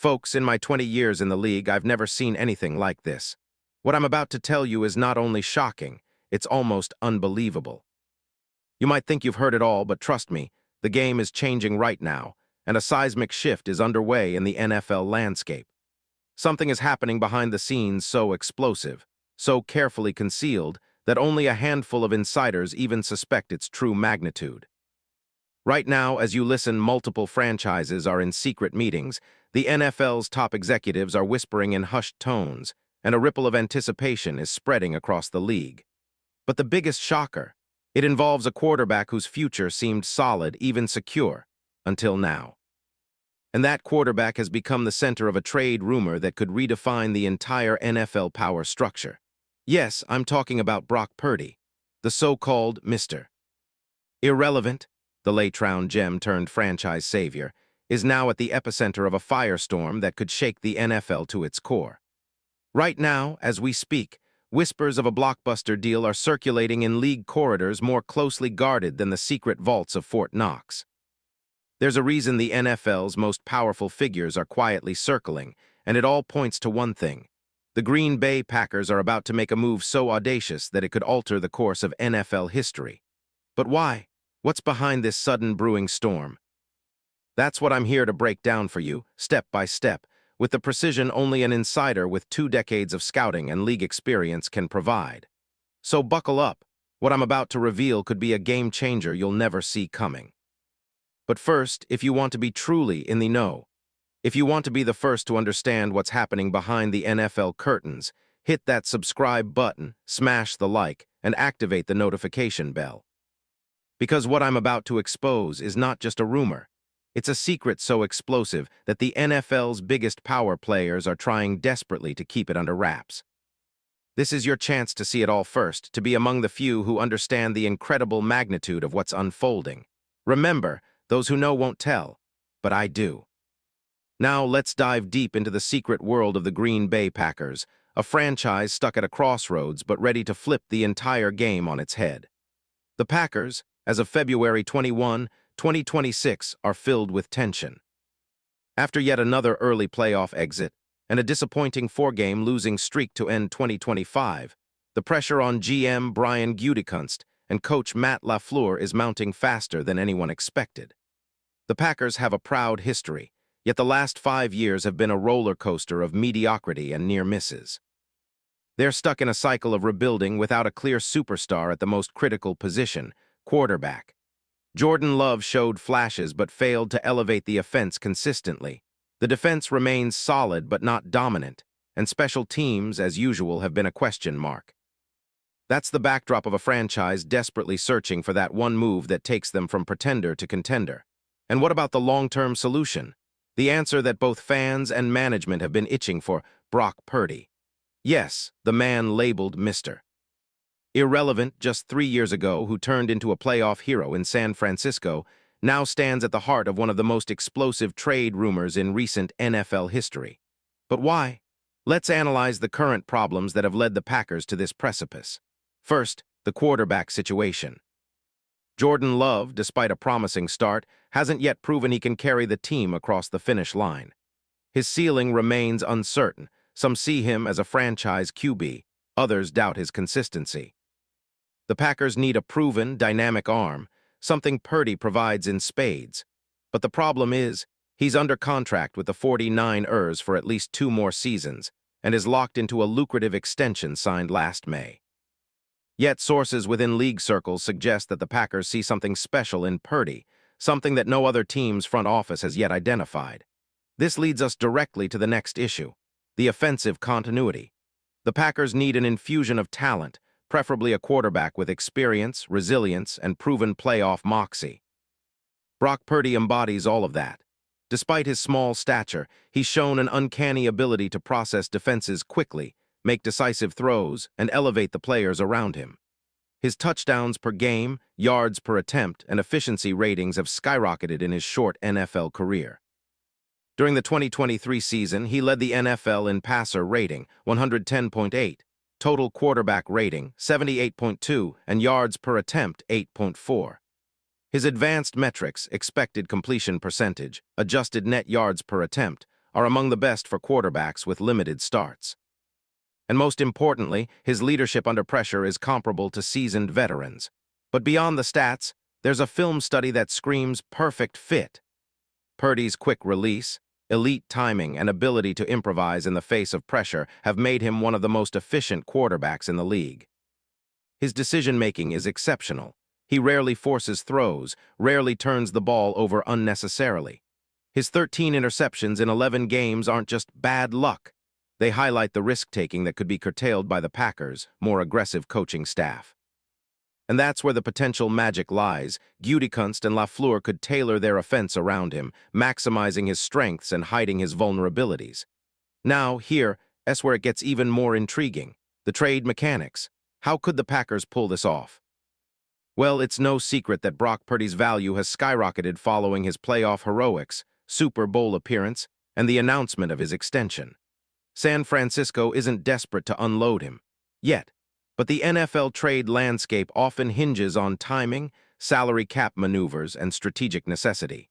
Folks, in my 20 years in the league, I've never seen anything like this. What I'm about to tell you is not only shocking, it's almost unbelievable. You might think you've heard it all, but trust me, the game is changing right now, and a seismic shift is underway in the NFL landscape. Something is happening behind the scenes so explosive, so carefully concealed, that only a handful of insiders even suspect its true magnitude. Right now, as you listen, multiple franchises are in secret meetings. The NFL's top executives are whispering in hushed tones, and a ripple of anticipation is spreading across the league. But the biggest shocker, it involves a quarterback whose future seemed solid, even secure, until now. And that quarterback has become the center of a trade rumor that could redefine the entire NFL power structure. Yes, I'm talking about Brock Purdy, the so-called Mr. Irrelevant, the late-round gem-turned-franchise savior, is now at the epicenter of a firestorm that could shake the NFL to its core. Right now, as we speak, whispers of a blockbuster deal are circulating in league corridors more closely guarded than the secret vaults of Fort Knox. There's a reason the NFL's most powerful figures are quietly circling, and it all points to one thing. The Green Bay Packers are about to make a move so audacious that it could alter the course of NFL history. But why? What's behind this sudden brewing storm? That's what I'm here to break down for you, step by step, with the precision only an insider with 2 decades of scouting and league experience can provide. So buckle up. What I'm about to reveal could be a game changer you'll never see coming. But first, if you want to be truly in the know, if you want to be the first to understand what's happening behind the NFL curtains, hit that subscribe button, smash the like, and activate the notification bell. Because what I'm about to expose is not just a rumor. It's a secret so explosive that the NFL's biggest power players are trying desperately to keep it under wraps. This is your chance to see it all first, to be among the few who understand the incredible magnitude of what's unfolding. Remember, those who know won't tell, but I do. Now let's dive deep into the secret world of the Green Bay Packers, a franchise stuck at a crossroads but ready to flip the entire game on its head. The Packers, as of February 21, 2026, are filled with tension. After yet another early playoff exit and a disappointing 4-game losing streak to end 2025, the pressure on GM Brian Gutekunst and coach Matt LaFleur is mounting faster than anyone expected. The Packers have a proud history, yet the last 5 years have been a roller coaster of mediocrity and near misses. They're stuck in a cycle of rebuilding without a clear superstar at the most critical position, quarterback. Jordan Love showed flashes but failed to elevate the offense consistently. The defense remains solid but not dominant, and special teams, as usual, have been a question mark. That's the backdrop of a franchise desperately searching for that one move that takes them from pretender to contender. And what about the long-term solution? The answer that both fans and management have been itching for: Brock Purdy. Yes, the man labeled Mr. Irrelevant just 3 years ago, who turned into a playoff hero in San Francisco, now stands at the heart of one of the most explosive trade rumors in recent NFL history. But why? Let's analyze the current problems that have led the Packers to this precipice. First, the quarterback situation. Jordan Love, despite a promising start, hasn't yet proven he can carry the team across the finish line. His ceiling remains uncertain. Some see him as a franchise QB, others doubt his consistency. The Packers need a proven, dynamic arm, something Purdy provides in spades. But the problem is, he's under contract with the 49ers for at least 2 more seasons and is locked into a lucrative extension signed last May. Yet sources within league circles suggest that the Packers see something special in Purdy, something that no other team's front office has yet identified. This leads us directly to the next issue: the offensive continuity. The Packers need an infusion of talent, preferably a quarterback with experience, resilience, and proven playoff moxie. Brock Purdy embodies all of that. Despite his small stature, he's shown an uncanny ability to process defenses quickly, make decisive throws, and elevate the players around him. His touchdowns per game, yards per attempt, and efficiency ratings have skyrocketed in his short NFL career. During the 2023 season, he led the NFL in passer rating, 110.8, total quarterback rating, 78.2, and yards per attempt, 8.4. His advanced metrics, expected completion percentage, adjusted net yards per attempt, are among the best for quarterbacks with limited starts. And most importantly, his leadership under pressure is comparable to seasoned veterans. But beyond the stats, there's a film study that screams perfect fit. Purdy's quick release, elite timing, and ability to improvise in the face of pressure have made him one of the most efficient quarterbacks in the league. His decision-making is exceptional. He rarely forces throws, rarely turns the ball over unnecessarily. His 13 interceptions in 11 games aren't just bad luck. They highlight the risk-taking that could be curtailed by the Packers' more aggressive coaching staff. And that's where the potential magic lies. Gutekunst and LaFleur could tailor their offense around him, maximizing his strengths and hiding his vulnerabilities. Now, here's where it gets even more intriguing. The trade mechanics. How could the Packers pull this off? Well, it's no secret that Brock Purdy's value has skyrocketed following his playoff heroics, Super Bowl appearance, and the announcement of his extension. San Francisco isn't desperate to unload him yet, but the NFL trade landscape often hinges on timing, salary cap maneuvers, and strategic necessity.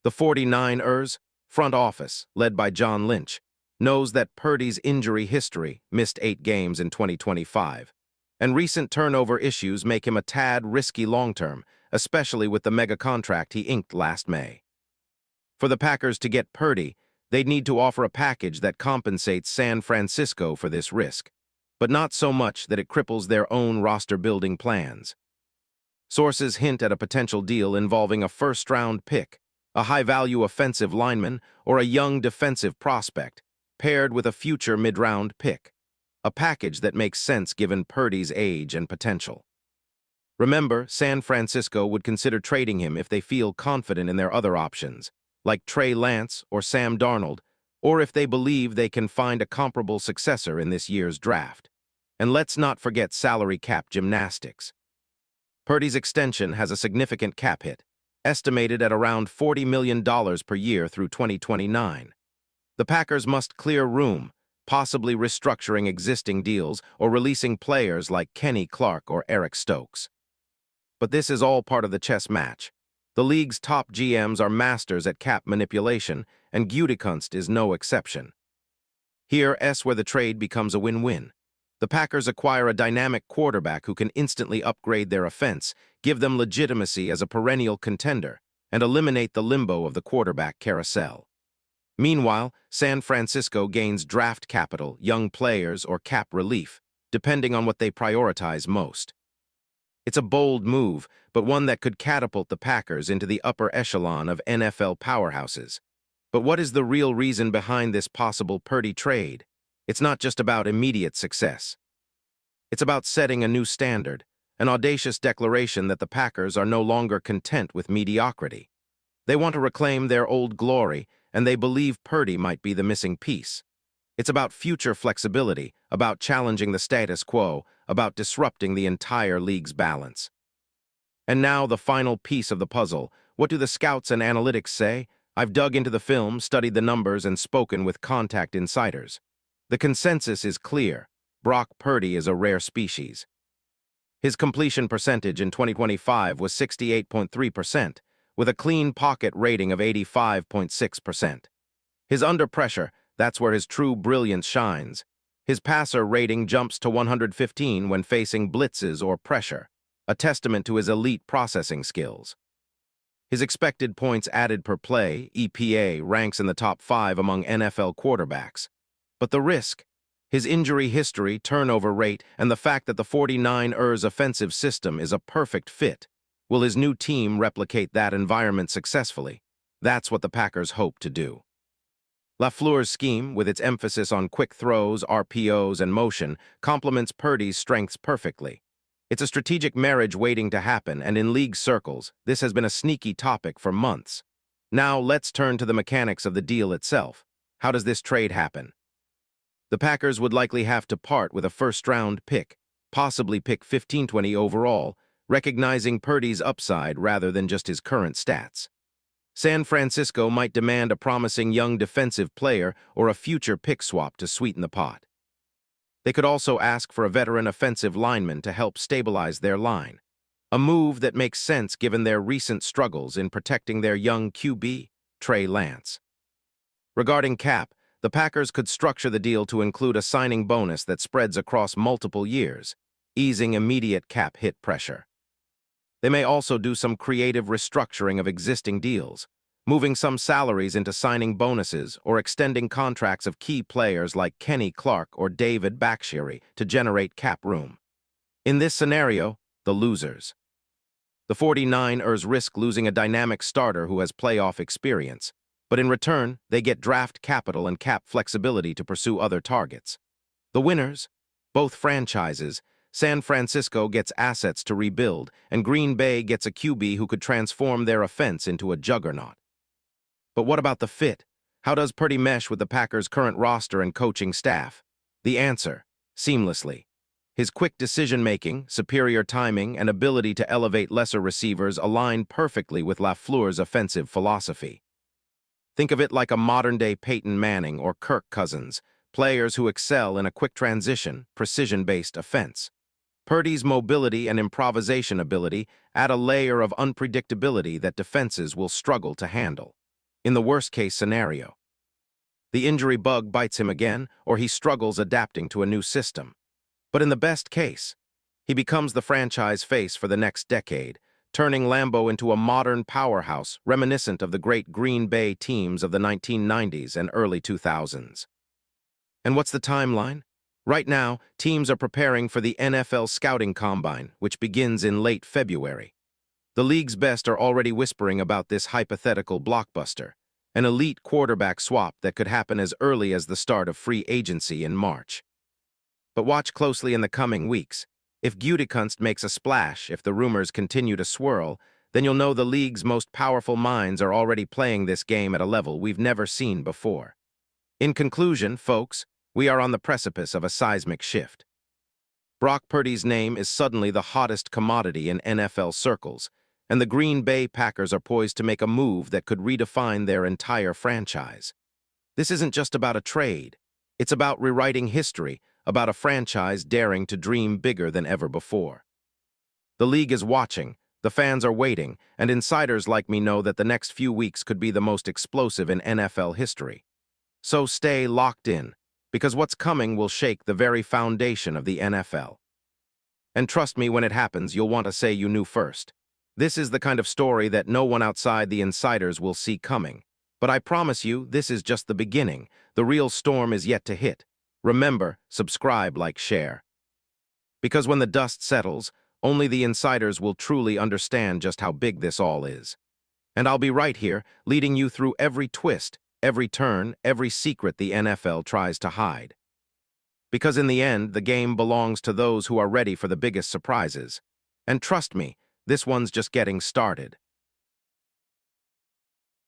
The 49ers front office, led by John Lynch, knows that Purdy's injury history, missed 8 games in 2025, and recent turnover issues make him a tad risky long-term, especially with the mega contract he inked last May. For the Packers to get Purdy, they'd need to offer a package that compensates San Francisco for this risk, but not so much that it cripples their own roster-building plans. Sources hint at a potential deal involving a first-round pick, a high-value offensive lineman, or a young defensive prospect, paired with a future mid-round pick, a package that makes sense given Purdy's age and potential. Remember, San Francisco would consider trading him if they feel confident in their other options, like Trey Lance or Sam Darnold, or if they believe they can find a comparable successor in this year's draft. And let's not forget salary cap gymnastics. Purdy's extension has a significant cap hit, estimated at around $40 million per year through 2029. The Packers must clear room, possibly restructuring existing deals or releasing players like Kenny Clark or Eric Stokes. But this is all part of the chess match. The league's top GMs are masters at cap manipulation, and Gutekunst is no exception. Here's where the trade becomes a win-win. The Packers acquire a dynamic quarterback who can instantly upgrade their offense, give them legitimacy as a perennial contender, and eliminate the limbo of the quarterback carousel. Meanwhile, San Francisco gains draft capital, young players, or cap relief, depending on what they prioritize most. It's a bold move, but one that could catapult the Packers into the upper echelon of NFL powerhouses. But what is the real reason behind this possible Purdy trade? It's not just about immediate success. It's about setting a new standard, an audacious declaration that the Packers are no longer content with mediocrity. They want to reclaim their old glory, and they believe Purdy might be the missing piece. It's about future flexibility, about challenging the status quo, about disrupting the entire league's balance. And now the final piece of the puzzle. What do the scouts and analytics say? I've dug into the film, studied the numbers, and spoken with contact insiders. The consensus is clear. Brock Purdy is a rare species. His completion percentage in 2025 was 68.3%, with a clean pocket rating of 85.6%. His under pressure, that's where his true brilliance shines. His passer rating jumps to 115 when facing blitzes or pressure, a testament to his elite processing skills. His expected points added per play, EPA, ranks in the top 5 among NFL quarterbacks. But the risk, his injury history, turnover rate, and the fact that the 49ers offensive system is a perfect fit. Will his new team replicate that environment successfully? That's what the Packers hope to do. LaFleur's scheme, with its emphasis on quick throws, RPOs, and motion, complements Purdy's strengths perfectly. It's a strategic marriage waiting to happen, and in league circles, this has been a sneaky topic for months. Now, let's turn to the mechanics of the deal itself. How does this trade happen? The Packers would likely have to part with a first-round pick, possibly pick 15-20 overall, recognizing Purdy's upside rather than just his current stats. San Francisco might demand a promising young defensive player or a future pick swap to sweeten the pot. They could also ask for a veteran offensive lineman to help stabilize their line, a move that makes sense given their recent struggles in protecting their young QB, Trey Lance. Regarding cap, the Packers could structure the deal to include a signing bonus that spreads across multiple years, easing immediate cap hit pressure. They may also do some creative restructuring of existing deals, moving some salaries into signing bonuses or extending contracts of key players like Kenny Clark or David Bakhtiari to generate cap room. In this scenario, the losers. The 49ers risk losing a dynamic starter who has playoff experience, but in return, they get draft capital and cap flexibility to pursue other targets. The winners, both franchises, San Francisco gets assets to rebuild, and Green Bay gets a QB who could transform their offense into a juggernaut. But what about the fit? How does Purdy mesh with the Packers' current roster and coaching staff? The answer: seamlessly. His quick decision-making, superior timing, and ability to elevate lesser receivers align perfectly with LaFleur's offensive philosophy. Think of it like a modern-day Peyton Manning or Kirk Cousins, players who excel in a quick transition, precision-based offense. Purdy's mobility and improvisation ability add a layer of unpredictability that defenses will struggle to handle. In the worst-case scenario, the injury bug bites him again, or he struggles adapting to a new system. But in the best case, he becomes the franchise face for the next decade, turning Lambeau into a modern powerhouse reminiscent of the great Green Bay teams of the 1990s and early 2000s. And what's the timeline? Right now, teams are preparing for the NFL Scouting Combine, which begins in late February. The league's best are already whispering about this hypothetical blockbuster, an elite quarterback swap that could happen as early as the start of free agency in March. But watch closely in the coming weeks. If Gutekunst makes a splash, if the rumors continue to swirl, then you'll know the league's most powerful minds are already playing this game at a level we've never seen before. In conclusion, folks, we are on the precipice of a seismic shift. Brock Purdy's name is suddenly the hottest commodity in NFL circles, and the Green Bay Packers are poised to make a move that could redefine their entire franchise. This isn't just about a trade. It's about rewriting history, about a franchise daring to dream bigger than ever before. The league is watching, the fans are waiting, and insiders like me know that the next few weeks could be the most explosive in NFL history. So stay locked in, because what's coming will shake the very foundation of the NFL. And trust me, when it happens, you'll want to say you knew first. This is the kind of story that no one outside the insiders will see coming. But I promise you, this is just the beginning. The real storm is yet to hit. Remember, subscribe, like, share. Because when the dust settles, only the insiders will truly understand just how big this all is. And I'll be right here, leading you through every twist, every turn, every secret the NFL tries to hide. Because in the end, the game belongs to those who are ready for the biggest surprises. And trust me, this one's just getting started.